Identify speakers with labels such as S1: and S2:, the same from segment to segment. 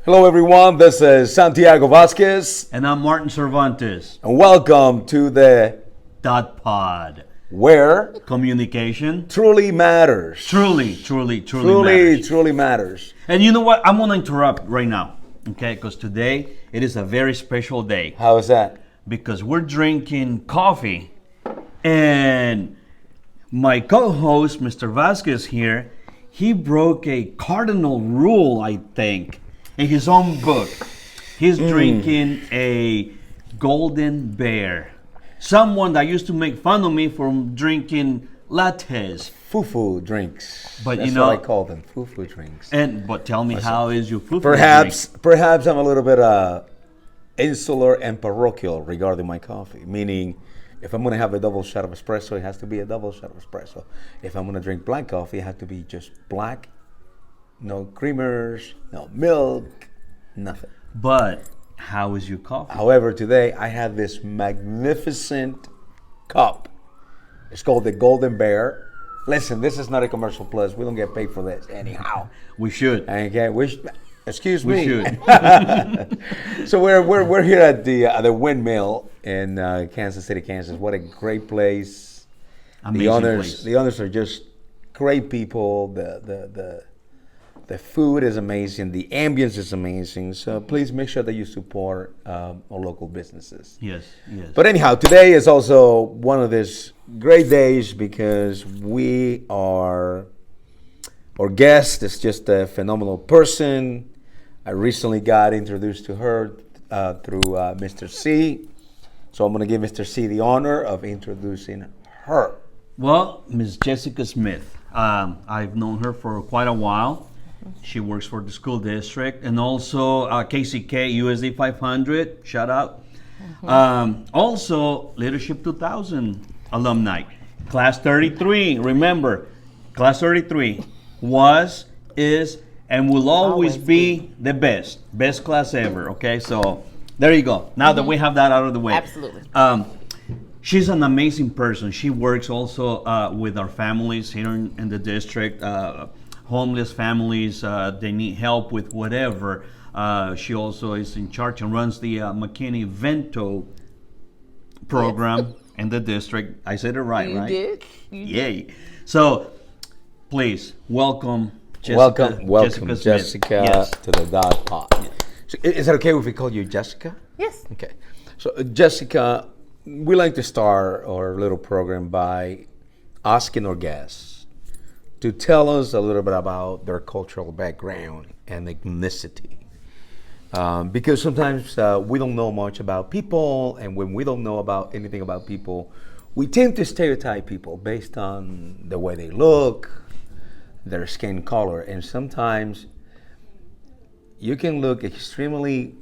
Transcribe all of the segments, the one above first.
S1: Hello everyone, this is Santiago Vásquez.
S2: And I'm Martin Cervantes.
S1: And welcome to the
S2: DOTTE POD.
S1: Where
S2: communication
S1: truly matters.
S2: Truly matters.
S1: Truly matters.
S2: And you know what? I'm going to interrupt right now, okay? Because today it is a very special day.
S1: How is that?
S2: Because we're drinking coffee. And my co-host, Mr. Vásquez here, he broke a cardinal rule, I think, in his own book. He's drinking a Golden Bear. Someone that used to make fun of me for drinking lattes.
S1: Foo-foo drinks.
S2: But
S1: that's
S2: you know,
S1: what I call them, foo-foo drinks.
S2: But tell me, how is your foo-foo
S1: Perhaps
S2: drink?
S1: I'm a little bit insular and parochial regarding my coffee. Meaning, if I'm going to have a double shot of espresso, it has to be a double shot of espresso. If I'm going to drink black coffee, it has to be just black. No creamers, no milk, nothing.
S2: But how is your coffee?
S1: However, today I had this magnificent cup. It's called the Golden Bear. Listen, this is not a commercial plus. We don't get paid for this anyhow.
S2: We should.
S1: Okay, excuse me.
S2: We should.
S1: So we're here at the Windmill in Kansas City, Kansas. What a great place.
S2: Amazing place.
S1: The owners are just great people. The food is amazing. The ambience is amazing. So please make sure that you support our local businesses.
S2: Yes.
S1: But anyhow, today is also one of these great days because our guest is just a phenomenal person. I recently got introduced to her through Mr. C. So I'm going to give Mr. C the honor of introducing her.
S2: Well, Ms. Jessica Smith. I've known her for quite a while. She works for the school district and also KCK USD 500. Shout out. Also, Leadership 2000 alumni. Class 33. Remember, Class 33 was, is, and will always be the best class ever. Okay, so there you go. Now that we have that out of the way.
S3: Absolutely.
S2: She's an amazing person. She works also with our families here in the district. Homeless families, they need help with whatever. She also is in charge and runs the McKinney-Vento Program in the district. I said it right?
S3: You did.
S2: Yay. So, please, welcome Jessica.
S1: Welcome, Jessica,
S2: yes.
S1: to the DOTTE POD. Yeah. So is it okay if we call you Jessica?
S3: Yes.
S1: Okay. So, Jessica, we like to start our little program by asking our guests to tell us a little bit about their cultural background and ethnicity. Because sometimes we don't know much about people, and when we don't know about anything about people, we tend to stereotype people based on the way they look, their skin color, and sometimes you can look extremely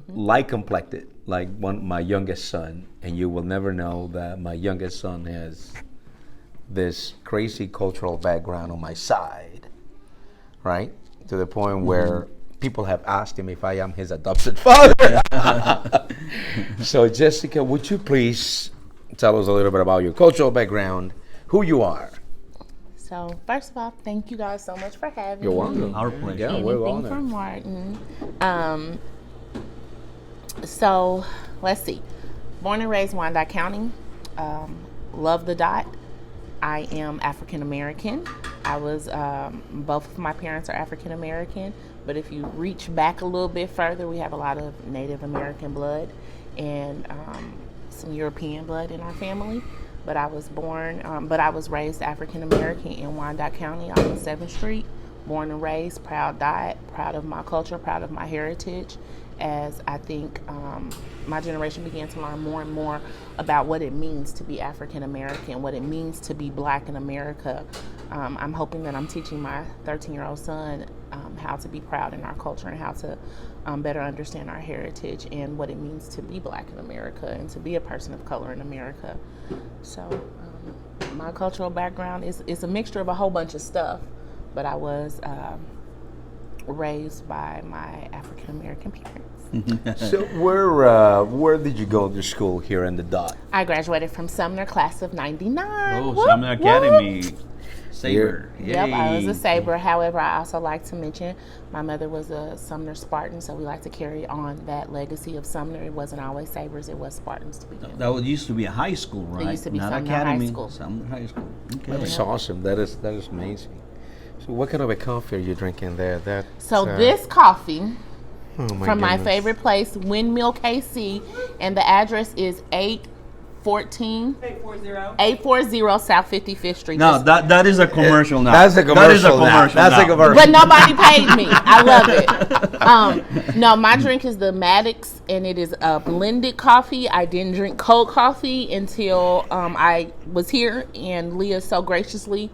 S1: light complected, like my youngest son, and you will never know that my youngest son has this crazy cultural background on my side, right? To the point where people have asked him if I am his adopted father. So Jessica, would you please tell us a little bit about your cultural background, who you are?
S3: So first of all, thank you guys so much for having me.
S1: You're welcome.
S2: Our pleasure.
S1: Yeah,
S3: Anything
S1: we're honored.
S3: from Martin. So let's see. Born and raised Wyandotte County. Love the DOTTE. I am African American. I was, both of my parents are African American, but if you reach back a little bit further, we have a lot of Native American blood and some European blood in our family. But I was raised African American in Wyandotte County on 7th Street. Born and raised, proud DOTTE, proud of my culture, proud of my heritage. As I think my generation began to learn more and more about what it means to be African American, what it means to be Black in America. I'm hoping that I'm teaching my 13-year-old son how to be proud in our culture and how to better understand our heritage and what it means to be Black in America and to be a person of color in America. So my cultural background is a mixture of a whole bunch of stuff, but I was raised by my African American parents.
S1: So where did you go to school here in the DOTTE?
S3: I graduated from Sumner, class of '99.
S2: Oh, Sumner Academy. Saber.
S3: Yep, I was
S2: Yay.
S3: a Saber. However, I also like to mention my mother was a Sumner Spartan, so we like to carry on that legacy of Sumner. It wasn't always Sabers, it was Spartans to begin with.
S2: That used to be a high school, right?
S3: used to be
S2: Not
S3: Sumner High
S2: academy.
S3: School.
S2: Sumner High School. Okay.
S1: That's awesome. That is amazing. So what kind of a coffee are you drinking there?
S3: This coffee
S1: oh
S3: from my
S1: goodness.
S3: favorite place, Windmill KC, and the address is 840 South 55th Street.
S2: No, that is a commercial now.
S1: That's a
S2: That is a
S1: commercial now.
S2: commercial
S1: That's a
S2: now.
S1: commercial.
S3: But nobody paid me. I love it. No, my drink is the Maddox, and it is a blended coffee. I didn't drink cold coffee until I was here, and Leah so graciously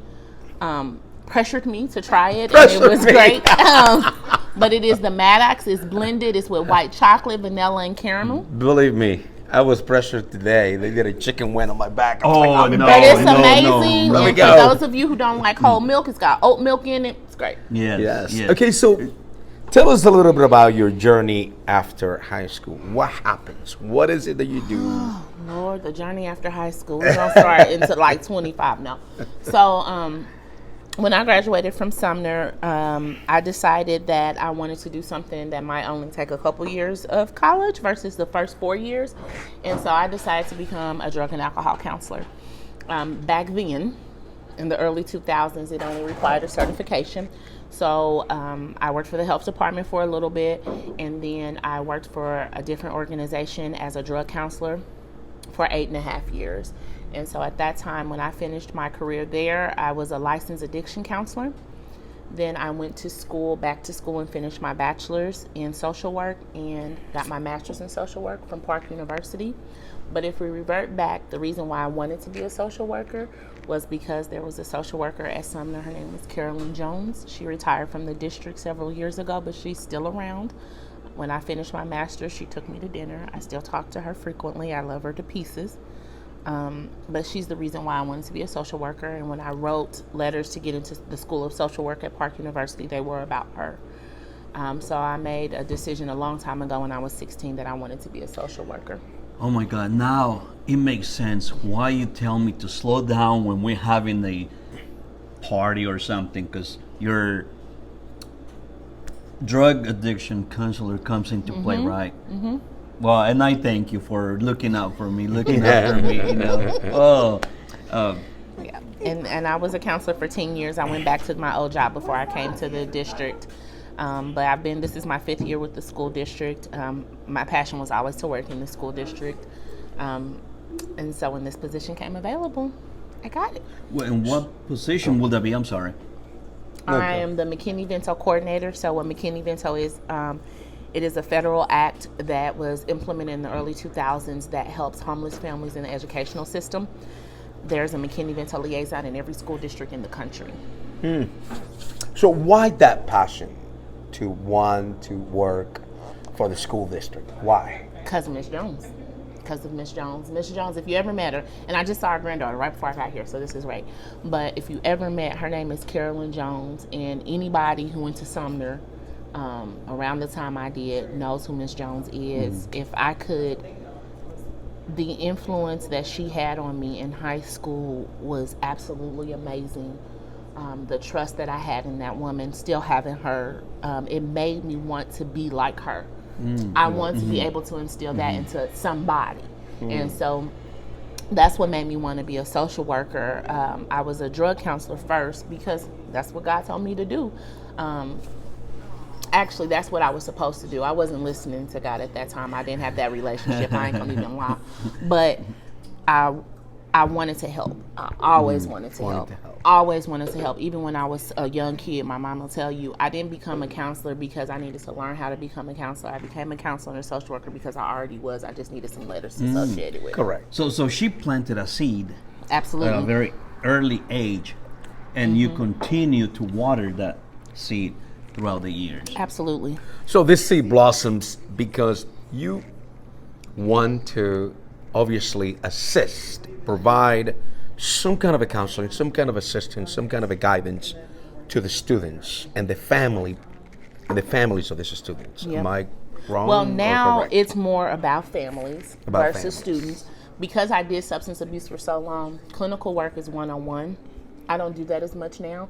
S3: pressured me to try it, and it was great. But it is the Maddox. It's blended. It's with white chocolate, vanilla, and caramel.
S1: Believe me, I was pressured today. They did a chicken wing on my back. I was
S2: Oh,
S1: like, I'm in
S2: no.
S3: But it's
S2: no,
S3: amazing.
S2: no.
S1: Let me
S3: And
S1: go.
S3: for those of you who don't like whole milk, it's got oat milk in it. It's great.
S2: Yes.
S1: Yes. Okay, so tell us a little bit about your journey after high school. What happens? What is it that you do?
S3: Lord, the journey after high school. We're going to start into like 25 now. So, when I graduated from Sumner, I decided that I wanted to do something that might only take a couple years of college versus the first 4 years. And so I decided to become a drug and alcohol counselor. Back then, in the early 2000s, it only required a certification. So I worked for the health department for a little bit, and then I worked for a different organization as a drug counselor for 8.5 years. And so at that time, when I finished my career there, I was a licensed addiction counselor. Then I went to school, back to school, and finished my bachelor's in social work and got my master's in social work from Park University. But if we revert back, the reason why I wanted to be a social worker was because there was a social worker at Sumner. Her name was Carolyn Jones. She retired from the district several years ago, but she's still around. When I finished my master's, she took me to dinner. I still talk to her frequently. I love her to pieces. But she's the reason why I wanted to be a social worker. And when I wrote letters to get into the School of Social Work at Park University, they were about her. So I made a decision a long time ago when I was 16 that I wanted to be a social worker.
S2: Oh my God! Now it makes sense why you tell me to slow down when we're having a party or something, because your drug addiction counselor comes into play, right? Mm-hmm. Well, and I thank you for looking out for me, looking after me. You know.
S3: Yeah. And I was a counselor for 10 years. I went back to my old job before I came to the district. But this is my 5th year with the school district. My passion was always to work in the school district. And so when this position came available, I got it.
S2: Well, and what position will that be? I'm sorry.
S3: I am the McKinney-Vento Coordinator. So what McKinney-Vento is, it is a federal act that was implemented in the early 2000s that helps homeless families in the educational system. There's a McKinney-Vento liaison in every school district in the country.
S1: So why that passion to want to work for the school district? Why?
S3: Because of Miss Jones. Because of Miss Jones. Miss Jones, if you ever met her, and I just saw her granddaughter right before I got here, so this is right. But if you ever met, her name is Carolyn Jones, and anybody who went to Sumner around the time I did knows who Miss Jones is. If I could, the influence that she had on me in high school was absolutely amazing. The trust that I had in that woman, still having her, it made me want to be like her. I want to be able to instill that into somebody. And so that's what made me want to be a social worker. I was a drug counselor first because that's what God told me to do. Actually, that's what I was supposed to do. I wasn't listening to God at that time. I didn't have that relationship. I ain't gonna even lie. But I wanted to help. I always wanted to help. Always wanted to help. Even when I was a young kid, my mom will tell you, I didn't become a counselor because I needed to learn how to become a counselor. I became a counselor and a social worker because I already was. I just needed some letters associated with it.
S1: Correct.
S2: So she planted a seed
S3: Absolutely.
S2: at a very early age, and you continue to water that seed throughout the years.
S3: Absolutely.
S1: So this seed blossoms because you want to obviously assist, provide some kind of a counseling, some kind of assistance, some kind of a guidance to the students and the family and the families of these students.
S3: Yep.
S1: Am I wrong?
S3: Well,
S1: or
S3: now
S1: correct?
S3: it's more about families
S1: About
S3: versus
S1: families.
S3: students. Because I did substance abuse for so long, clinical work is one-on-one. I don't do that as much now.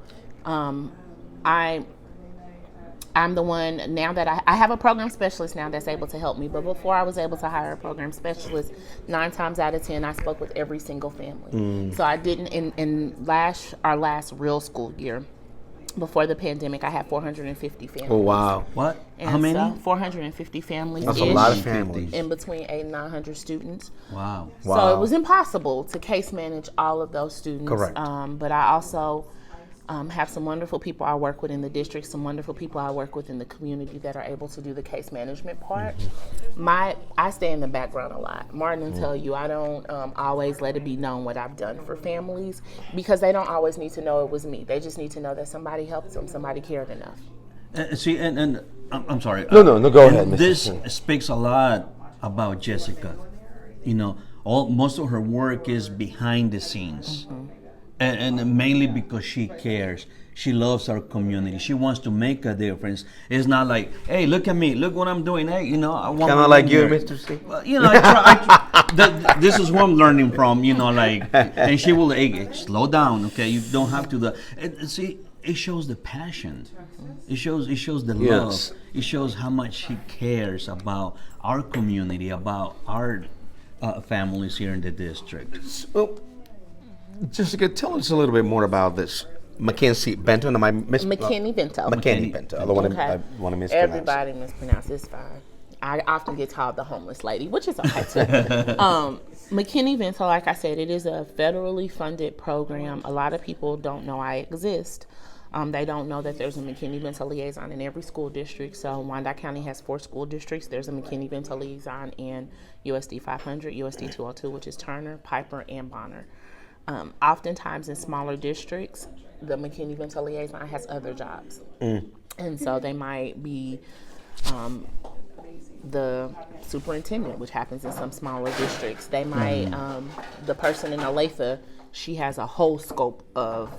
S3: I'm the one now that I have a program specialist now that's able to help me. But before I was able to hire a program specialist, 9 times out of 10, I spoke with every single family. So I didn't, in our last real school year, before the pandemic, I had 450 families.
S1: Oh, wow.
S2: What?
S3: And
S2: How many?
S3: So 450 families.
S1: That's a lot of families.
S3: In between 800 and 900 students.
S2: Wow.
S3: So it was impossible to case manage all of those students.
S1: Correct.
S3: But I also have some wonderful people I work with in the district, some wonderful people I work with in the community that are able to do the case management part. I stay in the background a lot. Martin will tell you I don't always let it be known what I've done for families, because they don't always need to know it was me. They just need to know that somebody helped them, somebody cared enough.
S2: See, and I'm sorry.
S1: No, go ahead, Mr.
S2: This
S1: King.
S2: speaks a lot about Jessica. You know, most of her work is behind the scenes. And mainly because she cares. She loves our community. She wants to make a difference. It's not like, hey, look at me. Look what I'm doing. Hey, you know, I want
S1: Kind of like you, Mr. C.
S2: Well, you know, this is what I'm learning from, you know, like, and she will, hey, slow down, okay? You don't have to, see, it shows the passion. It shows the love.
S1: Yes.
S2: It shows how much she cares about our community, about our families here in the district.
S1: Well, Jessica, tell us a little bit more about this McKinney-Vento. Am I
S3: McKinney-Vento.
S1: McKinney-Vento. I don't want to mispronounce.
S3: Everybody mispronounce. It's fine. I often get called the homeless lady, which is okay too. McKinney-Vento, like I said, it is a federally funded program. A lot of people don't know I exist. They don't know that there's a McKinney-Vento liaison in every school district. So Wyandotte County has 4 school districts. There's a McKinney-Vento liaison in USD 500, USD 202, which is Turner, Piper, and Bonner. Oftentimes in smaller districts, the McKinney-Vento liaison has other jobs. And so they might be the superintendent, which happens in some smaller districts. They might, the person in Olathe, she has a whole scope of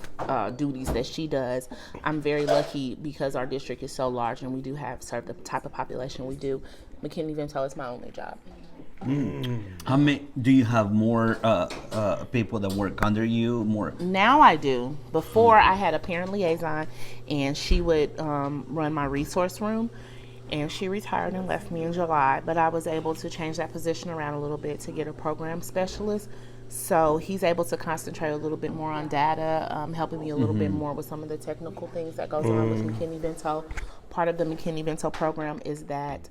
S3: duties that she does. I'm very lucky because our district is so large and we do serve the type of population we do. McKinney-Vento is my only job.
S2: How many do you have more people that work under you? More
S3: now I do. Before I had a parent liaison, and she would run my resource room, and she retired and left me in July. But I was able to change that position around a little bit to get a program specialist. So he's able to concentrate a little bit more on data, helping me a little bit more with some of the technical things that goes on with McKinney-Vento. Part of the McKinney-Vento program is that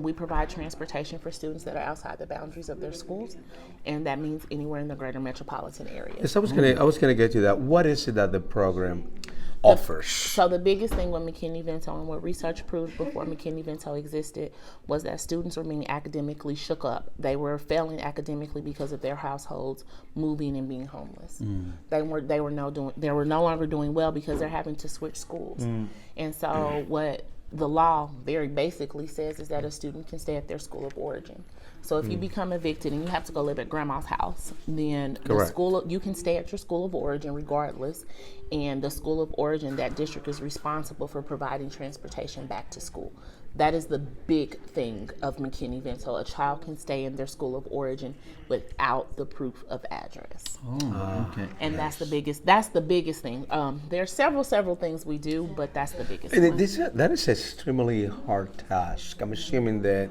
S3: we provide transportation for students that are outside the boundaries of their schools, and that means anywhere in the greater metropolitan area.
S1: Yes, I was gonna get to that. What is it that the program offers?
S3: So the biggest thing with McKinney-Vento and what research proved before McKinney-Vento existed was that students were being academically shook up. They were failing academically because of their households moving and being homeless. They were no longer doing well because they're having to switch schools. And so what the law very basically says is that a student can stay at their school of origin. So if you become evicted and you have to go live at grandma's house, then you can stay at your school of origin regardless. And the school of origin, that district is responsible for providing transportation back to school. That is the big thing of McKinney-Vento. A child can stay in their school of origin without the proof of address.
S2: okay.
S3: And that's the biggest thing. There are several things we do, but that's the biggest
S1: And
S3: one.
S1: that is an extremely hard task. I'm assuming that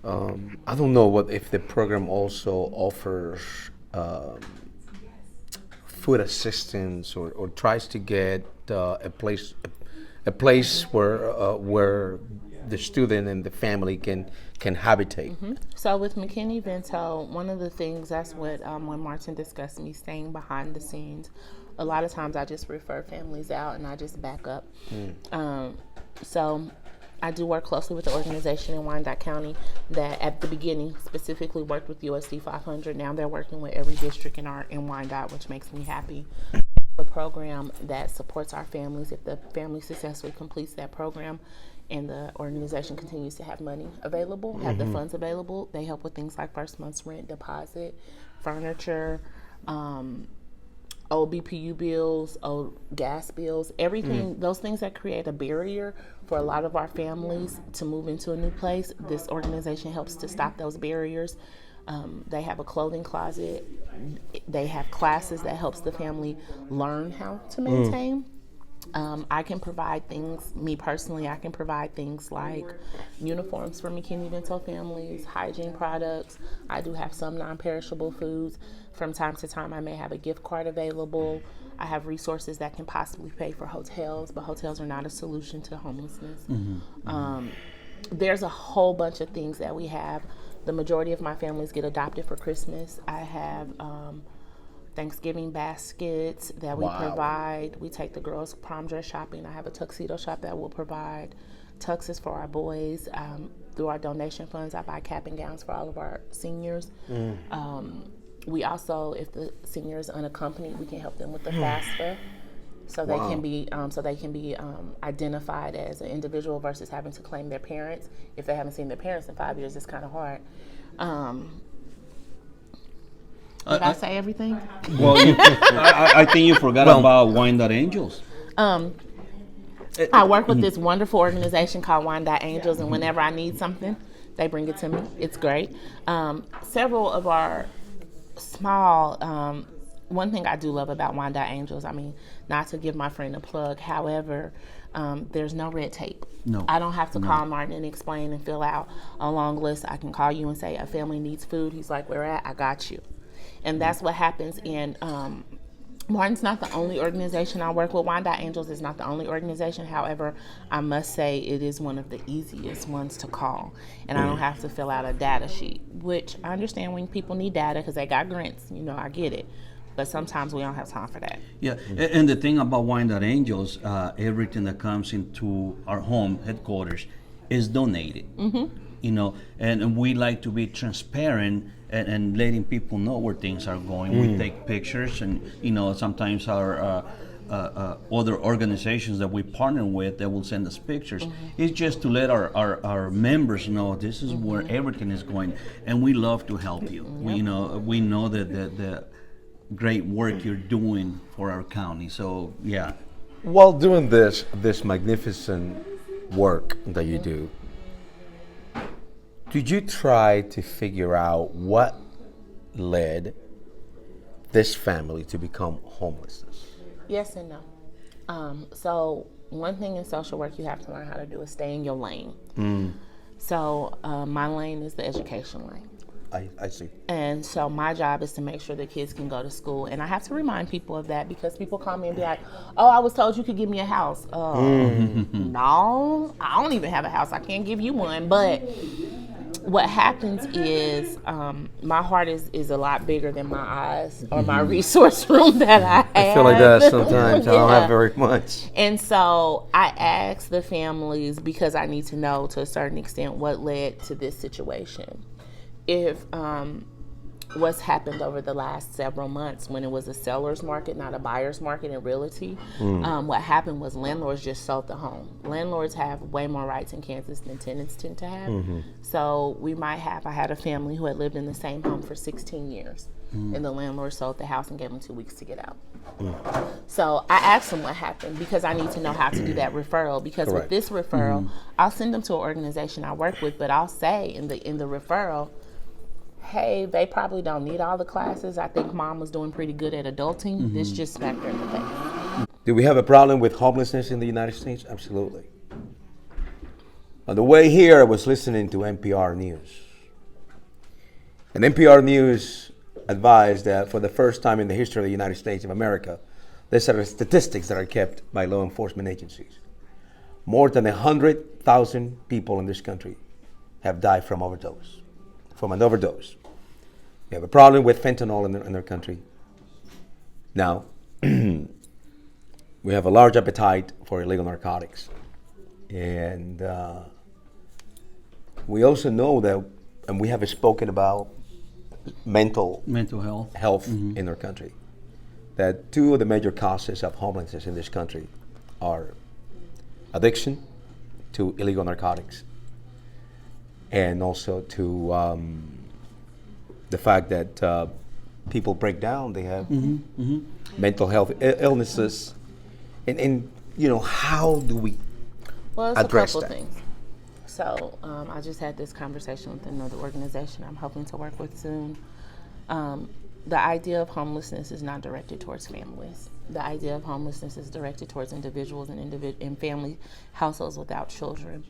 S1: I don't know if the program also offers food assistance or tries to get a place where the student and the family can habitate.
S3: So with McKinney-Vento, one of the things, that's what when Martin discussed me staying behind the scenes, a lot of times I just refer families out and I just back up. So I do work closely with the organization in Wyandotte County that at the beginning specifically worked with USD 500. Now they're working with every district in Wyandotte, which makes me happy. A program that supports our families. If the family successfully completes that program and the organization continues to have money available, have the funds available, they help with things like first month's rent, deposit, furniture, old BPU bills, old gas bills, everything, those things that create a barrier for a lot of our families to move into a new place. This organization helps to stop those barriers. They have a clothing closet. They have classes that helps the family learn how to maintain. I can provide things, me personally, I can provide things like uniforms for McKinney-Vento families, hygiene products. I do have some non-perishable foods. From time to time, I may have a gift card available. I have resources that can possibly pay for hotels, but hotels are not a solution to homelessness. There's a whole bunch of things that we have. The majority of my families get adopted for Christmas. I have Thanksgiving baskets that we provide. We take the girls prom dress shopping. I have a tuxedo shop that will provide tuxes for our boys. Through our donation funds, I buy cap and gowns for all of our seniors. We also, if the senior is unaccompanied, we can help them with the FAFSA, so they can be identified as an individual versus having to claim their parents. If they haven't seen their parents in 5 years, it's kind of hard. Did I say everything?
S2: Well, I think you forgot about Wyandotte Angels.
S3: I work with this wonderful organization called Wyandotte Angels, and whenever I need something, they bring it to me. It's great. Several of our small, one thing I do love about Wyandotte Angels, I mean, not to give my friend a plug, however, there's no red tape.
S2: No.
S3: I don't have to call Martin and explain and fill out a long list. I can call you and say, a family needs food. He's like, where at? I got you. And that's what happens in, Martin's not the only organization I work with. Wyandotte Angels is not the only organization. However, I must say it is one of the easiest ones to call. And I don't have to fill out a data sheet, which I understand when people need data because they got grants. You know, I get it. But sometimes we don't have time for that.
S2: Yeah, and the thing about Wyandotte Angels, everything that comes into our home headquarters is donated. You know, and we like to be transparent and letting people know where things are going. We take pictures, and you know, sometimes our other organizations that we partner with that will send us pictures. It's just to let our members know this is where everything is going, and we love to help you. We know that the great work you're doing for our county. So yeah.
S1: While doing this magnificent work that you do, did you try to figure out what led this family to become homeless?
S3: Yes and no. So one thing in social work you have to learn how to do is stay in your lane. So my lane is the education lane.
S1: I see.
S3: And so my job is to make sure the kids can go to school. And I have to remind people of that because people call me and be like, oh, I was told you could give me a house. No, I don't even have a house. I can't give you one. But what happens is my heart is a lot bigger than my eyes or my resource room that I have.
S1: I feel like that sometimes. I don't have very much.
S3: And so I ask the families because I need to know to a certain extent what led to this situation. If what's happened over the last several months when it was a seller's market, not a buyer's market in realty, what happened was landlords just sold the home. Landlords have way more rights in Kansas than tenants tend to have. So I had a family who had lived in the same home for 16 years. And the landlord sold the house and gave them 2 weeks to get out. So I asked them what happened because I need to know how to do that referral. Because with this referral, I'll send them to an organization I work with, but I'll say in the referral, hey, they probably don't need all the classes. I think mom was doing pretty good at adulting. This just factor in the thing.
S1: Do we have a problem with homelessness in the United States? Absolutely. On the way here, I was listening to NPR News. And NPR News advised that for the first time in the history of the United States of America, these are statistics that are kept by law enforcement agencies. More than 100,000 people in this country have died from an overdose. We have a problem with fentanyl in our country. Now, we have a large appetite for illegal narcotics. And we also know that, and we have spoken about mental health in our country, that two of the major causes of homelessness in this country are addiction to illegal narcotics and also to the fact that people break down, they have mental health illnesses, and how do we
S3: Well, it's
S1: address
S3: a couple
S1: that?
S3: things. So I just had this conversation with another organization I'm hoping to work with soon. The idea of homelessness is not directed towards families. The idea of homelessness is directed towards individuals and family households without children.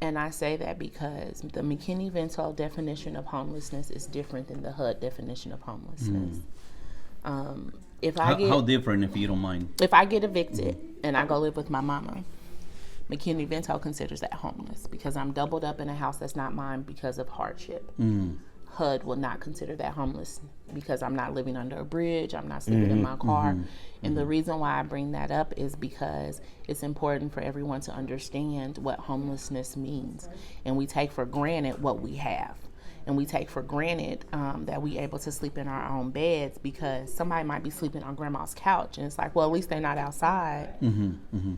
S3: And I say that because the McKinney-Vento definition of homelessness is different than the HUD definition of homelessness.
S2: How different, if you don't mind?
S3: If I get evicted and I go live with my mama, McKinney-Vento considers that homeless because I'm doubled up in a house that's not mine because of hardship. HUD will not consider that homeless because I'm not living under a bridge, I'm not sleeping in my car. And the reason why I bring that up is because it's important for everyone to understand what homelessness means. And we take for granted what we have. And we take for granted that we're able to sleep in our own beds because somebody might be sleeping on grandma's couch. And it's like, well, at least they're not outside,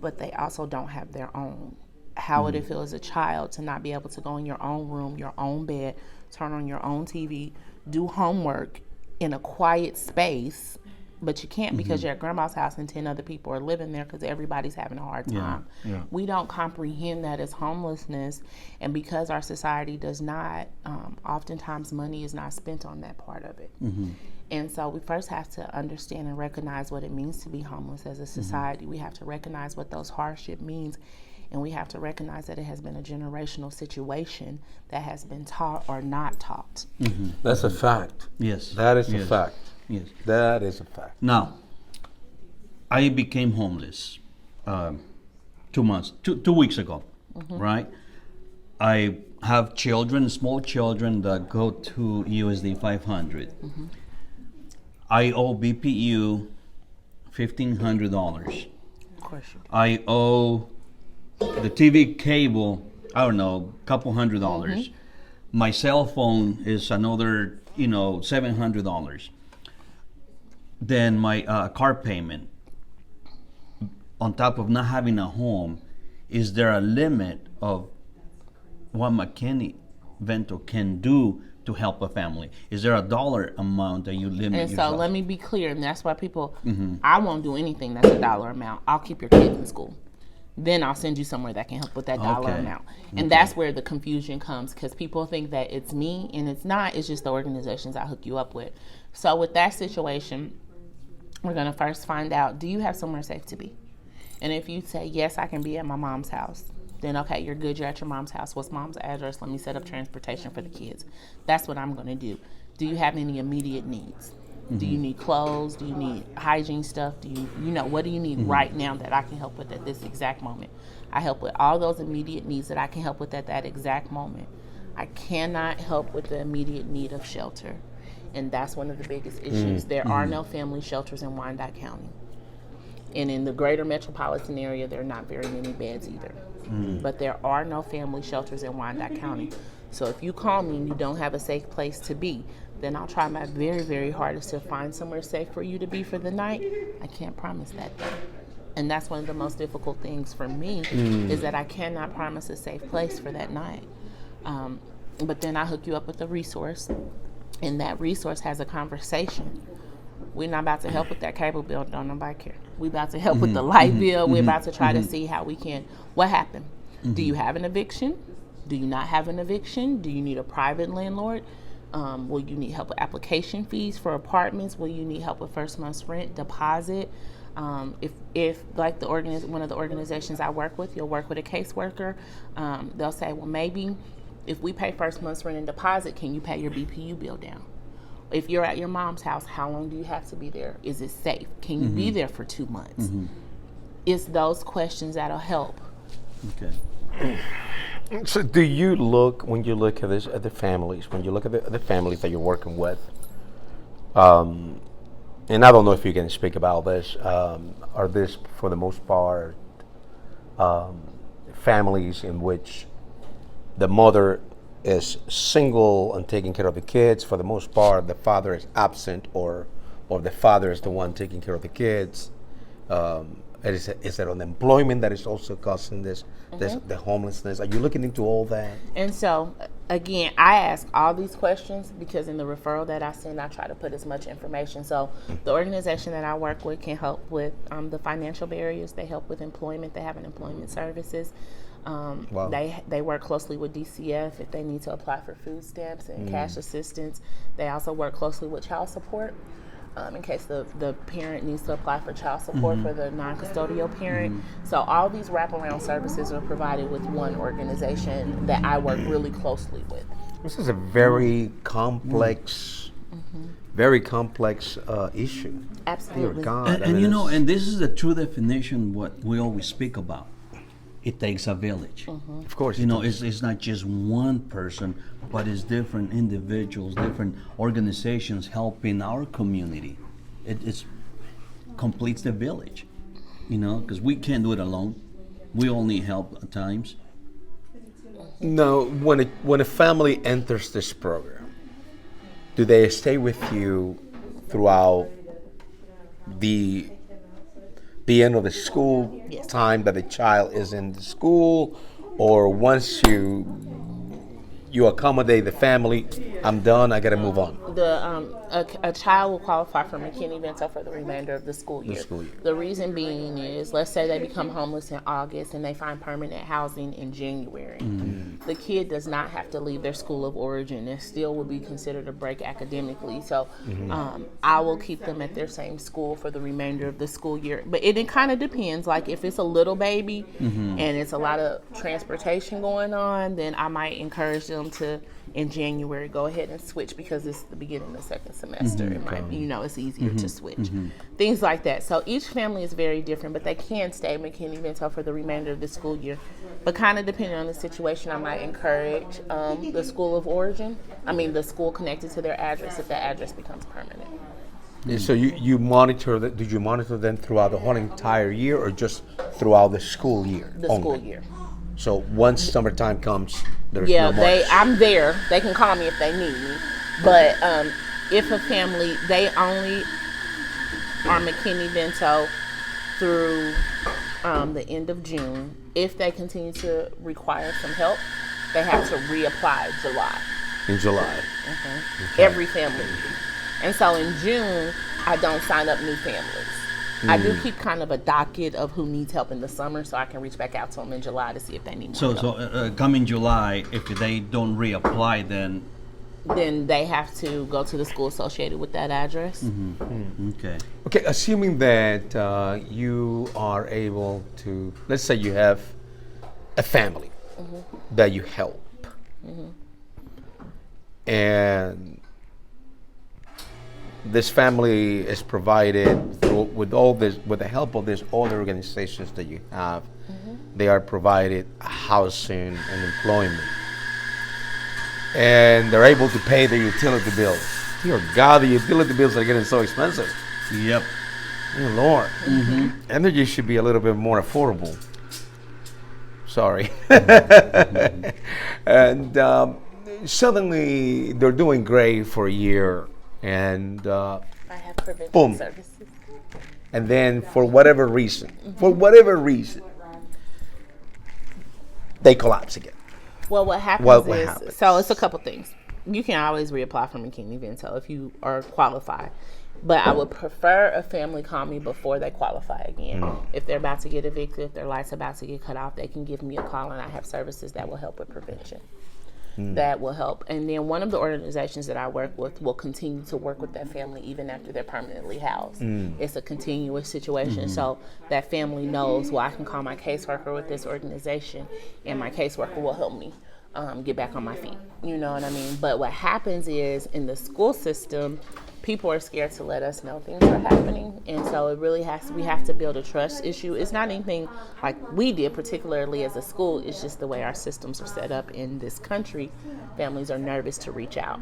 S3: but they also don't have their own. How would it feel as a child to not be able to go in your own room, your own bed, turn on your own TV, do homework in a quiet space, but you can't because you're at grandma's house and 10 other people are living there because everybody's having a hard time. We don't comprehend that as homelessness, and because our society does not, oftentimes money is not spent on that part of it. And so we first have to understand and recognize what it means to be homeless as a society. We have to recognize what those hardship means. And we have to recognize that it has been a generational situation that has been taught or not taught.
S1: That's a fact.
S2: Yes.
S1: That is a fact.
S2: Yes.
S1: That is a fact.
S2: Now, I became homeless 2 weeks ago, right? I have children, small children that go to USD 500. I owe BPU $1,500.
S3: Of course you do.
S2: I owe the TV cable, I don't know, a couple $100. My cell phone is another, $700. Then my car payment. On top of not having a home, is there a limit of what McKinney-Vento can do to help a family? Is there a dollar amount that you limit
S3: And
S2: yourself?
S3: so let me be clear, and that's why people, I won't do anything that's a dollar amount. I'll keep your kids in school. Then I'll send you somewhere that can help with that dollar amount. And that's where the confusion comes because people think that it's me, and it's not. It's just the organizations I hook you up with. So with that situation, we're going to first find out, do you have somewhere safe to be? And if you say, yes, I can be at my mom's house, then okay, you're good. You're at your mom's house. What's mom's address? Let me set up transportation for the kids. That's what I'm going to do. Do you have any immediate needs? Do you need clothes? Do you need hygiene stuff? Do what do you need right now that I can help with at this exact moment? I help with all those immediate needs that I can help with at that exact moment. I cannot help with the immediate need of shelter. And that's one of the biggest issues. There are no family shelters in Wyandotte County. And in the greater metropolitan area, there are not very many beds either. But there are no family shelters in Wyandotte County. So if you call me and you don't have a safe place to be, then I'll try my very, very hardest to find somewhere safe for you to be for the night. I can't promise that though. And that's one of the most difficult things for me is that I cannot promise a safe place for that night. But then I hook you up with a resource, and that resource has a conversation. We're not about to help with that cable bill, don't nobody care. We're about to help with the light bill. We're about to try to see how we can, what happened? Do you have an eviction? Do you not have an eviction? Do you need a private landlord? Will you need help with application fees for apartments? Will you need help with first month's rent, deposit? If like one of the organizations I work with, you'll work with a caseworker. They'll say, well, maybe if we pay first month's rent and deposit, can you pay your BPU bill down? If you're at your mom's house, how long do you have to be there? Is it safe? Can you be there for 2 months? It's those questions that'll help.
S2: Okay.
S1: So do you look, when you look at this, at the families, when you look at the families that you're working with, and I don't know if you can speak about this, are this for the most part families in which the mother is single and taking care of the kids? For the most part, the father is absent, or the father is the one taking care of the kids. Is it unemployment that is also causing this, the homelessness? Are you looking into all that?
S3: And so, again, I ask all these questions because in the referral that I send, I try to put as much information. So the organization that I work with can help with the financial barriers. They help with employment. They have an employment services.
S1: Wow.
S3: They work closely with DCF if they need to apply for food stamps and cash assistance. They also work closely with child support in case the parent needs to apply for child support for the non-custodial parent. So all these wraparound services are provided with one organization that I work really closely with.
S1: This is a very complex, issue.
S3: Absolutely.
S1: Dear God.
S2: And,
S1: I mean,
S2: you know,
S1: it's-
S2: and this is the true definition what we always speak about. It takes a village.
S1: of course.
S2: You know, it's not just one person, but it's different individuals, different organizations helping our community. It's completes the village, you know, because we can't do it alone. We all need help at times.
S1: No, when a family enters this program, do they stay with you throughout the end of the school
S3: Yes.
S1: time that the child is in the school, or once you accommodate the family, I'm done, I gotta move on?
S3: A child will qualify for McKinney-Vento for the remainder of the school year.
S1: school year.
S3: The reason being is, let's say they become homeless in August and they find permanent housing in January. The kid does not have to leave their school of origin and still will be considered a break academically. So I will keep them at their same school for the remainder of the school year. But it kind of depends. Like if it's a little baby and it's a lot of transportation going on, then I might encourage them to, in January, go ahead and switch because it's the beginning of the second semester. It might, it's easier to switch. Things like that. So each family is very different, but they can stay McKinney-Vento for the remainder of the school year. But kind of depending on the situation, I might encourage the school of origin. The school connected to their address if that address becomes permanent.
S1: So you monitor that? Did you monitor them throughout the whole entire year, or just throughout the school year?
S3: The
S1: only?
S3: school year.
S1: So once summertime comes, there's no more.
S3: I'm there. They can call me if they need me. But if a family, they only are McKinney-Vento through the end of June. If they continue to require some help, they have to reapply July.
S1: In July.
S3: Every family. And so in June, I don't sign up new families. I do keep kind of a docket of who needs help in the summer, so I can reach back out to them in July to see if they need more help.
S2: So coming July, if they don't reapply, then
S3: they have to go to the school associated with that address.
S2: okay.
S1: Okay, assuming that you are able to, let's say you have a family that you help, and this family is provided with the help of these other organizations that you have. They are provided housing and employment, and they're able to pay their utility bills. Dear God, the utility bills are getting so expensive.
S2: Yep.
S1: Oh, Lord, energy should be a little bit more affordable. Sorry. And suddenly they're doing great for a year, and
S3: I have prevention
S1: Boom.
S3: services.
S1: and then for whatever reason, they collapse again.
S3: Well, what happens
S1: What
S3: is,
S1: happens?
S3: so it's a couple things. You can always reapply for McKinney-Vento if you are qualified. But I would prefer a family call me before they qualify again. If they're about to get evicted, if their light's about to get cut off, they can give me a call, and I have services that will help with prevention. That will help. And then one of the organizations that I work with will continue to work with that family even after they're permanently housed. It's a continuous situation. So that family knows, well, I can call my caseworker with this organization, and my caseworker will help me get back on my feet. You know what I mean? But what happens is, in the school system, people are scared to let us know things are happening, and so it really we have to build a trust issue. It's not anything like we did, particularly as a school. It's just the way our systems are set up in this country. Families are nervous to reach out.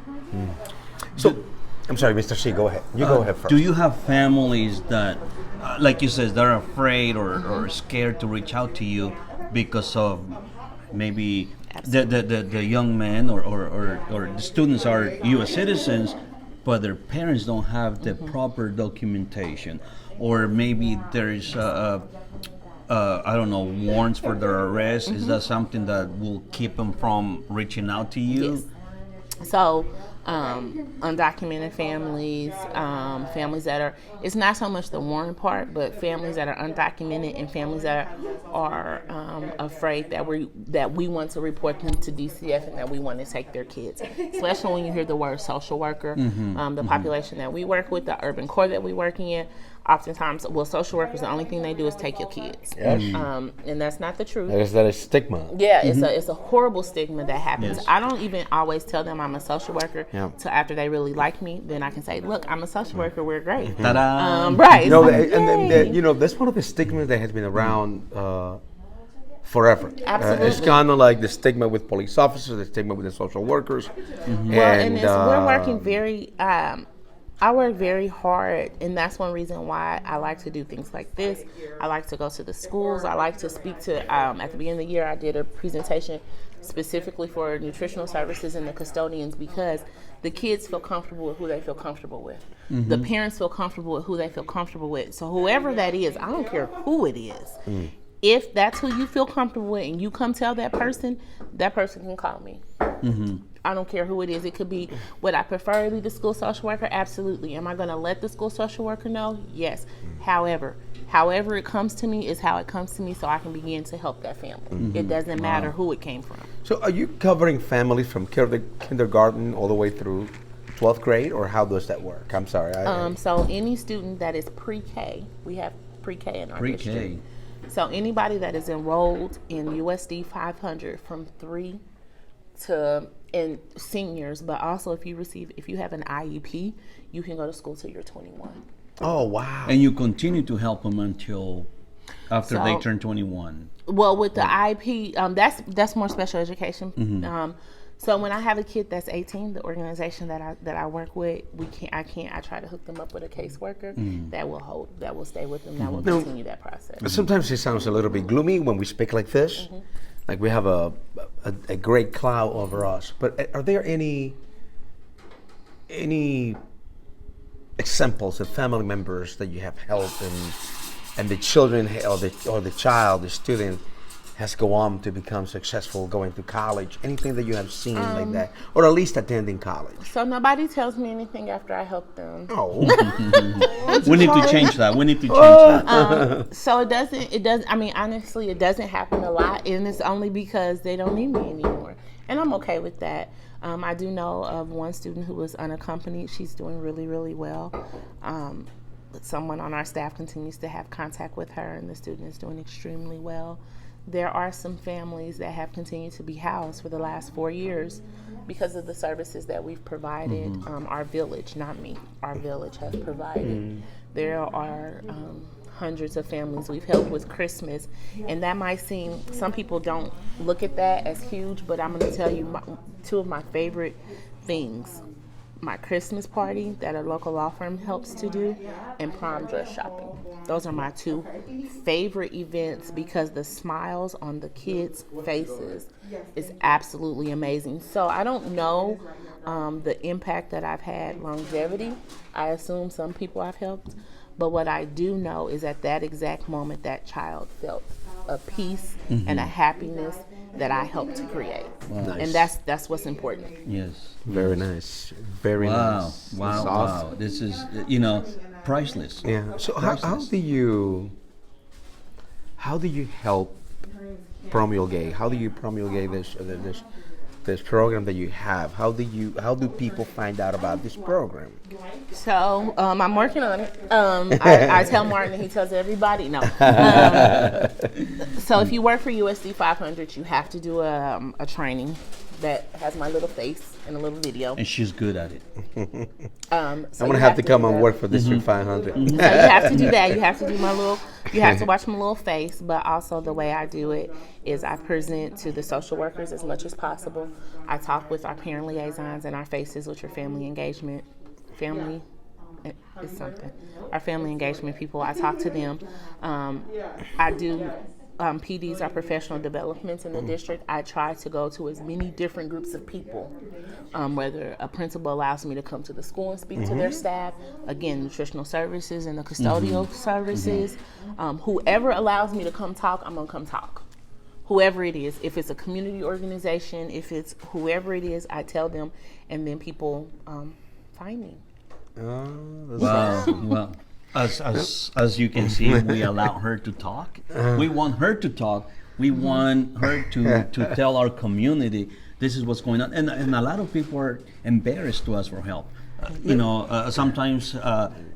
S1: So, I'm sorry, Mr. C, go ahead. You go ahead first.
S2: Do you have families that, like you said, they're afraid or scared to reach out to you because of maybe the young men or the students are U.S. citizens, but their parents don't have the proper documentation, or maybe there's I don't know, warrants for their arrest? Is that something that will keep them from reaching out to you?
S3: Yes. So undocumented families, families that are, it's not so much the warning part, but families that are undocumented and families that are afraid that we want to report them to DCF and that we want to take their kids. Especially when you hear the word social worker, the population that we work with, the urban core that we work in, oftentimes, social workers, the only thing they do is take your kids.
S1: Yes.
S3: And that's not the truth.
S1: Is that a stigma?
S3: Yeah, it's a horrible stigma that happens.
S2: Yes.
S3: I don't even always tell them I'm a social worker
S1: Yeah.
S3: till after they really like me. Then I can say, look, I'm a social worker. We're great.
S2: Ta-da!
S3: Right.
S1: You know,
S3: It's like,
S1: and
S3: yay.
S1: you know, that's one of the stigmas that has been around forever.
S3: Absolutely.
S1: It's kind of like the stigma with police officers, the stigma with the social workers.
S3: Well, and we're working very. I work very hard, and that's one reason why I like to do things like this. I like to go to the schools. I like to speak to. At the beginning of the year, I did a presentation specifically for nutritional services and the custodians because the kids feel comfortable with who they feel comfortable with. The parents feel comfortable with who they feel comfortable with. So whoever that is, I don't care who it is. If that's who you feel comfortable with and you come tell that person can call me. I don't care who it is. It could be, would I prefer to be the school social worker? Absolutely. Am I going to let the school social worker know? Yes. However it comes to me is how it comes to me so I can begin to help that family. It doesn't matter who it came from.
S1: So are you covering families from kindergarten all the way through 12th grade, or how does that work? I'm sorry.
S3: So any student that is pre-K, we have pre-K in our
S2: Pre-K.
S3: district. So anybody that is enrolled in USD 500 from 3 to and seniors, but also if you have an IEP, you can go to school till you're 21.
S1: Oh, wow.
S2: And you continue to help them until after they turn 21.
S3: Well, with the IEP, that's more special education. So when I have a kid that's 18, the organization that I work with, I try to hook them up with a caseworker that will stay with them, that will continue that process.
S1: Sometimes it sounds a little bit gloomy when we speak like this. Like we have a great cloud over us. But are there any examples of family members that you have helped and the children or the child, the student, has go on to become successful going to college? Anything that you have seen like that, or at least attending college?
S3: So nobody tells me anything after I help them.
S1: Oh,
S2: We need to change that. We need to change that.
S3: So it doesn't. I mean, honestly, it doesn't happen a lot, and it's only because they don't need me anymore, and I'm okay with that. I do know of one student who was unaccompanied. She's doing really, really well. Someone on our staff continues to have contact with her, and the student is doing extremely well. There are some families that have continued to be housed for the last 4 years because of the services that we've provided. Our village, not me, our village has provided. There are hundreds of families we've helped with Christmas, and that might seem, some people don't look at that as huge, but I'm going to tell you two of my favorite things. My Christmas party that a local law firm helps to do, and prom dress shopping. Those are my two favorite events because the smiles on the kids' faces is absolutely amazing. So I don't know the impact that I've had longevity. I assume some people I've helped, but what I do know is at that exact moment that child felt a peace and a happiness that I helped to create.
S2: Wow.
S3: And that's what's important.
S2: Yes.
S1: very nice. Very nice.
S2: Wow.
S1: That's
S2: Wow.
S1: awesome.
S2: This is, priceless.
S1: Yeah. So how do you help promulgate? How do you promulgate this program that you have? How do people find out about this program?
S3: So I'm working on it. I tell Martin and he tells everybody. No. So if you work for USD 500, you have to do a training that has my little face and a little video.
S2: And she's good at it.
S3: So
S1: I'm gonna have to come and work for District 500.
S3: So you have to do that. You have to do you have to watch my little face, but also the way I do it is I present to the social workers as much as possible. I talk with our parent liaisons and our faces, which are family engagement. Family is something. Our family engagement people, I talk to them. I do PDs are professional developments in the district. I try to go to as many different groups of people, whether a principal allows me to come to the school and speak to their staff, again, nutritional services and the custodial services. Whoever allows me to come talk, I'm going to come talk. whoever it is. If it's a community organization, if it's whoever it is, I tell them, and then people find me.
S2: Well, as you can see, we allow her to talk. We want her to talk. We want her to tell our community this is what's going on. And a lot of people are embarrassed to ask for help. Sometimes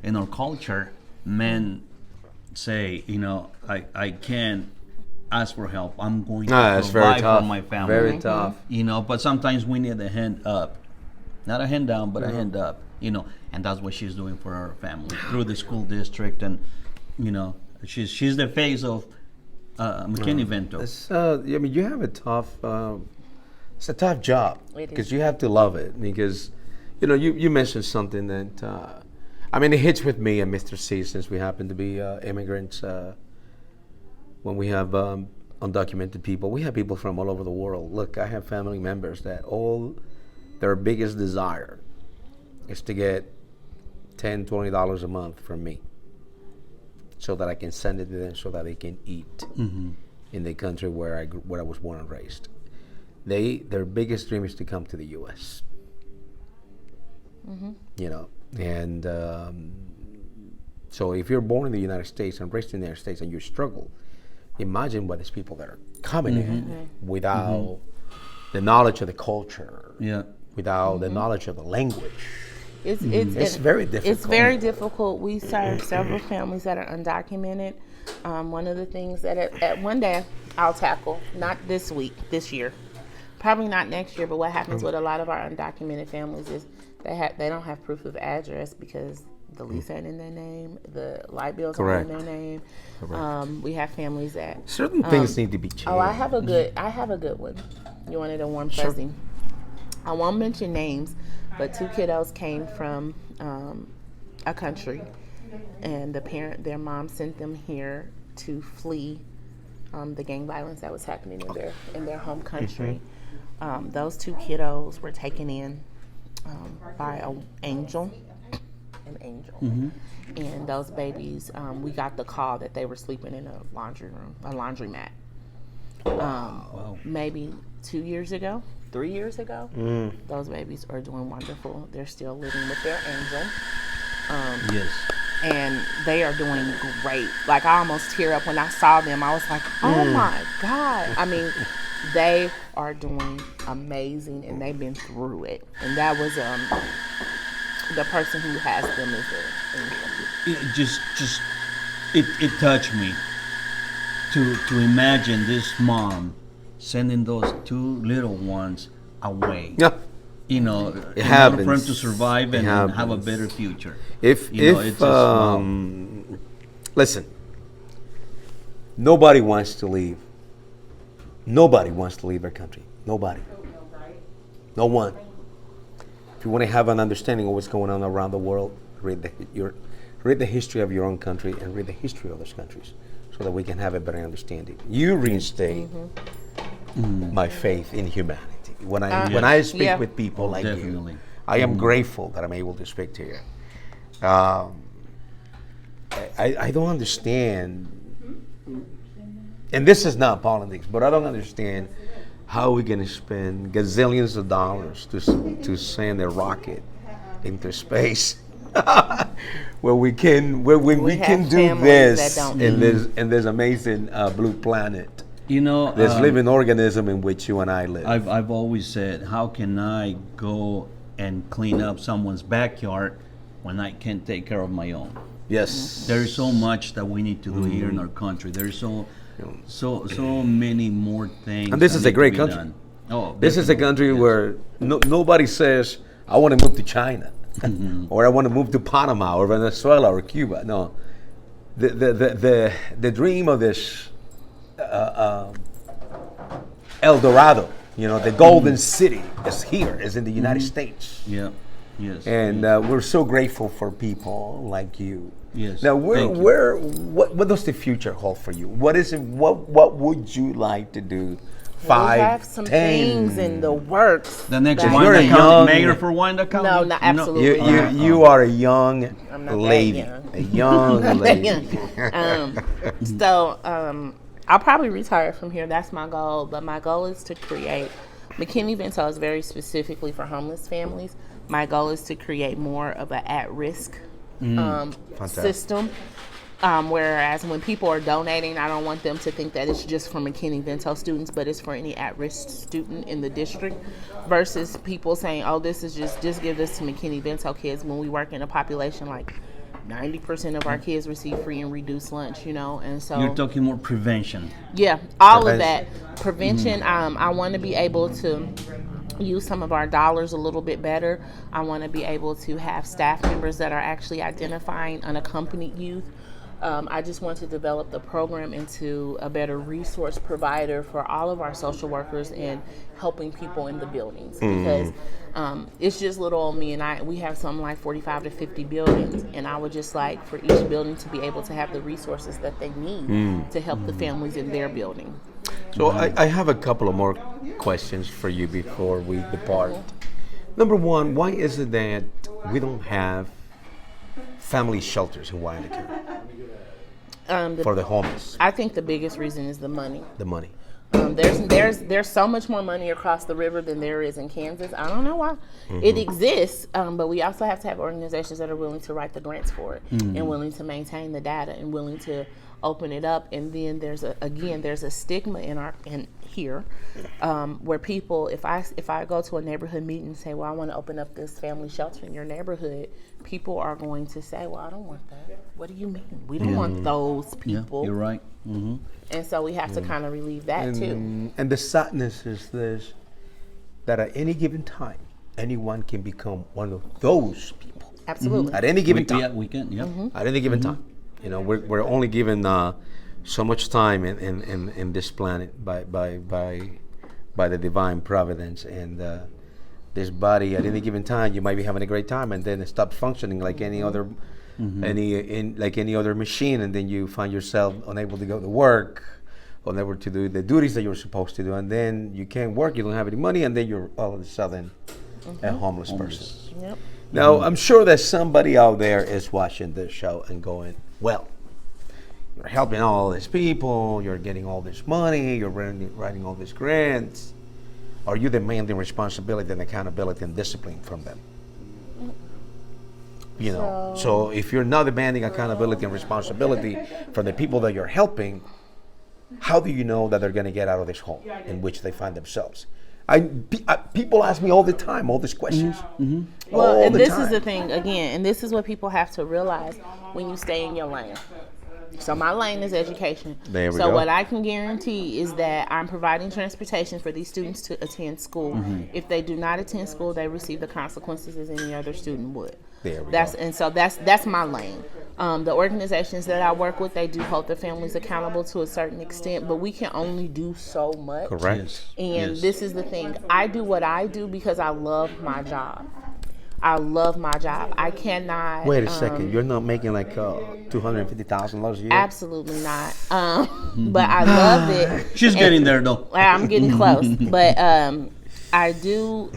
S2: in our culture, men say, I can't ask for help. I'm going to provide for my family.
S1: Very tough.
S2: But sometimes we need a hand up. Not a hand down, but a hand up. And that's what she's doing for our family through the school district. And, she's the face of McKinney-Vento.
S1: You have a tough, it's a tough job because you have to love it because, you mentioned something that, it hits with me and Mr. C since we happen to be immigrants. When we have undocumented people, we have people from all over the world. Look, I have family members that all their biggest desire is to get $10, $20 a month from me so that I can send it to them so that they can eat in the country where I was born and raised. Their biggest dream is to come to the U.S. And so if you're born in the United States and raised in the United States and you struggle, imagine what these people that are coming in without the knowledge of the culture, without the knowledge of the language. It's very difficult.
S3: It's very difficult. We serve several families that are undocumented. One of the things that at one day I'll tackle, not this year, probably not next year, but what happens with a lot of our undocumented families is they don't have proof of address because the lease ain't in their name, the light bills aren't in their name. We have families that
S1: certain things need to be changed.
S3: I have a good one. You wanted a warm fuzzy? I won't mention names, but two kiddos came from a country, and their mom sent them here to flee the gang violence that was happening in their home country. Those two kiddos were taken in by an angel. And those babies, we got the call that they were sleeping in a laundromat. Maybe 2 years ago, 3 years ago, those babies are doing wonderful. They're still living with their angel.
S2: Yes.
S3: And they are doing great. Like, I almost tear up when I saw them. I was like, oh my God. They are doing amazing, and they've been through it. And that was the person who has them is
S2: it touched me to imagine this mom sending those two little ones away. In order for them to survive and have a better future.
S1: Listen, nobody wants to leave. Nobody wants to leave their country. Nobody. No one. If you want to have an understanding of what's going on around the world, read the history of your own country and read the history of those countries so that we can have a better understanding. You reinstate my faith in humanity. When I speak with people like you, I am grateful that I'm able to speak to you. I don't understand, and this is not politics, but I don't understand how we're going to spend gazillions of dollars to send a rocket into space where we can do this in this amazing blue planet. This living organism in which you and I live.
S2: I've always said, how can I go and clean up someone's backyard when I can't take care of my own?
S1: Yes.
S2: There's so much that we need to do here in our country. There's so many more things.
S1: And this is a great country.
S2: Done. Oh,
S1: this is a country where nobody says, I want to move to China or I want to move to Panama or Venezuela or Cuba. No. The dream of this El Dorado, the golden city is in the United States.
S2: Yeah, yes.
S1: And we're so grateful for people like you.
S2: Yes.
S1: Now, what does the future hold for you? What is it? What would you like to do? 5,
S3: we have some
S1: 10
S3: things in the works.
S2: The next
S1: Wyandotte County mayor
S2: for Wyandotte County?
S3: No, not absolutely.
S1: You are a young
S3: I'm not
S1: lady.
S3: that young.
S1: A young lady.
S3: I'll probably retire from here. That's my goal. But my goal is to create. McKinney-Vento is very specifically for homeless families. My goal is to create more of an at-risk system. Whereas when people are donating, I don't want them to think that it's just for McKinney-Vento students, but it's for any at-risk student in the district, versus people saying, oh, this is just give this to McKinney-Vento kids, when we work in a population like 90% of our kids receive free and reduced lunch, and so
S2: You're talking more prevention.
S3: Yeah, all of that prevention. I want to be able to use some of our dollars a little bit better. I want to be able to have staff members that are actually identifying unaccompanied youth. I just want to develop the program into a better resource provider for all of our social workers and helping people in the buildings, because it's just little old me and we have something like 45 to 50 buildings, and I would just like for each building to be able to have the resources that they need to help the families in their building.
S1: So I have a couple of more questions for you before we depart. Number one, why is it that we don't have family shelters in Wyandotte County for the homeless?
S3: I think the biggest reason is the money.
S1: The money.
S3: There's so much more money across the river than there is in Kansas. I don't know why. It exists, but we also have to have organizations that are willing to write the grants for it and willing to maintain the data and willing to open it up. And then there's a stigma in here where people, if I go to a neighborhood meeting and say, well, I want to open up this family shelter in your neighborhood, people are going to say, well, I don't want that. What do you mean? We don't want those people.
S2: Yeah, you're right.
S3: And so we have to kind of relieve that too.
S1: And the sadness is this, that at any given time, anyone can become one of those people.
S3: Absolutely.
S1: At any given time.
S2: Yeah, we can. Yeah.
S1: At any given time. We're only given so much time in this planet by the divine providence, and this body at any given time you might be having a great time, and then it stops functioning like any other any other machine, and then you find yourself unable to go to work, unable to do the duties that you're supposed to do, and then you can't work, you don't have any money, and then you're all of a sudden a homeless person.
S3: Yep.
S1: Now, I'm sure that somebody out there is watching this show and going, well, you're helping all these people, you're getting all this money, you're writing all these grants. Are you demanding responsibility and accountability and discipline from them? So if you're not demanding accountability and responsibility from the people that you're helping, how do you know that they're going to get out of this hole in which they find themselves? People ask me all the time all these questions.
S3: Well, and this is the thing again, and this is what people have to realize when you stay in your lane. So my lane is education.
S1: There we
S3: go.
S1: go.
S3: What I can guarantee is that I'm providing transportation for these students to attend school. If they do not attend school, they receive the consequences as any other student would.
S1: There we go.
S3: And so that's my lane. The organizations that I work with, they do hold their families accountable to a certain extent, but we can only do so much.
S1: Correct.
S3: And this is the thing. I do what I do because I love my job. I love my job. I cannot.
S1: Wait a second. You're not making like $250,000 a year?
S3: Absolutely not. But I love it.
S2: She's getting there, though.
S3: I'm getting close. But I do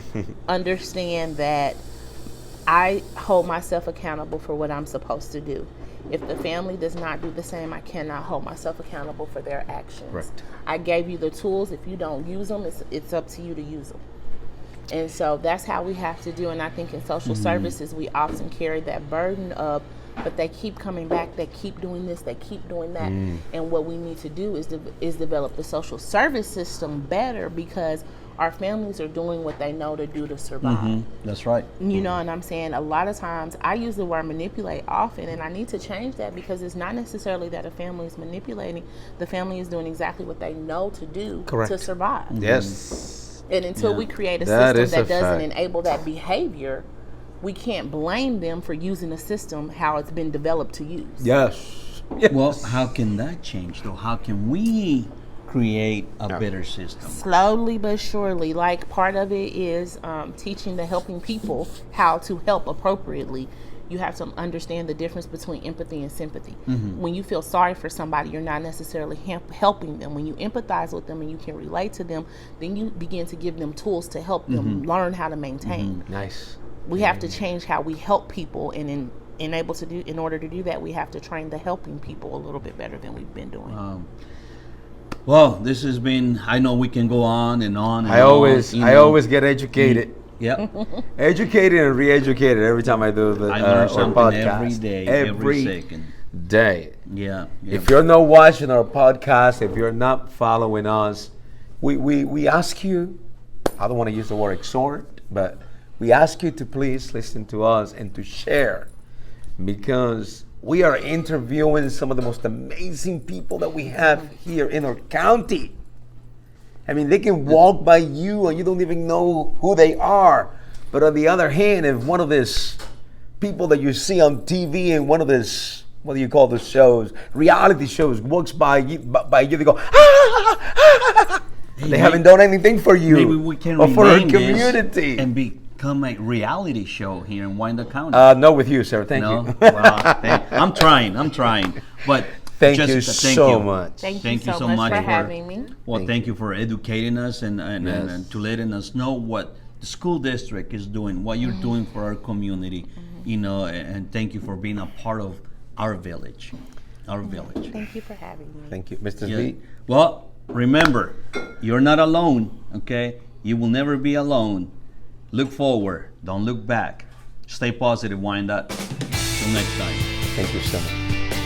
S3: understand that I hold myself accountable for what I'm supposed to do. If the family does not do the same, I cannot hold myself accountable for their actions.
S1: Right.
S3: I gave you the tools. If you don't use them, it's up to you to use them. And so that's how we have to do. And I think in social services, we often carry that burden of, but they keep coming back, they keep doing this, they keep doing that. And what we need to do is develop the social service system better, because our families are doing what they know to do to survive.
S2: That's right.
S3: You know what I'm saying? A lot of times I use the word manipulate often, and I need to change that, because it's not necessarily that a family is manipulating. The family is doing exactly what they know to do to survive.
S1: Yes.
S3: And until we create a system that doesn't enable that behavior, we can't blame them for using a system how it's been developed to use.
S1: Yes.
S2: Well, how can that change, though? How can we create a better system?
S3: Slowly but surely. Like, part of it is teaching the helping people how to help appropriately. You have to understand the difference between empathy and sympathy. When you feel sorry for somebody, you're not necessarily helping them. When you empathize with them and you can relate to them, then you begin to give them tools to help them learn how to maintain.
S1: Nice.
S3: We have to change how we help people, and in order to do that, we have to train the helping people a little bit better than we've been doing.
S2: Well, this has been. I know we can go on and on. And
S1: I always
S2: on,
S1: get educated.
S2: Yep.
S1: Educated and re-educated every time I do the
S2: I learn
S1: our
S2: something
S1: podcast.
S2: every day, every second.
S1: Day.
S2: Yeah.
S1: If you're not watching our podcast, if you're not following us, we ask you, I don't want to use the word exhort, but we ask you to please listen to us and to share, because we are interviewing some of the most amazing people that we have here in our county. I mean, they can walk by you and you don't even know who they are. But on the other hand, if one of these people that you see on TV and one of these, what do you call those shows, reality shows, walks by you, they go, ah! They haven't done anything for you.
S2: Maybe we can
S1: or for our
S2: rename this
S1: community.
S2: and become a reality show here in Wyandotte County.
S1: No, with you, sir. Thank
S2: no?
S1: you.
S2: Well, I'm trying. But
S1: Thank
S2: Jessica,
S1: you
S2: thank
S1: so
S2: you.
S1: much.
S3: Thank
S2: Thank
S3: you
S2: you
S3: so
S2: so
S3: much
S2: much
S3: for having me.
S2: Well, thank you for educating us and
S1: Yes.
S2: to letting us know what the school district is doing, what you're doing for our community, and thank you for being a part of our village.
S3: Thank you for having me.
S1: Thank you. Mr.
S2: Yeah.
S1: Z.
S2: Well, remember, you're not alone, okay? You will never be alone. Look forward. Don't look back. Stay positive, Wyandotte. Till next time.
S1: Thank you so much.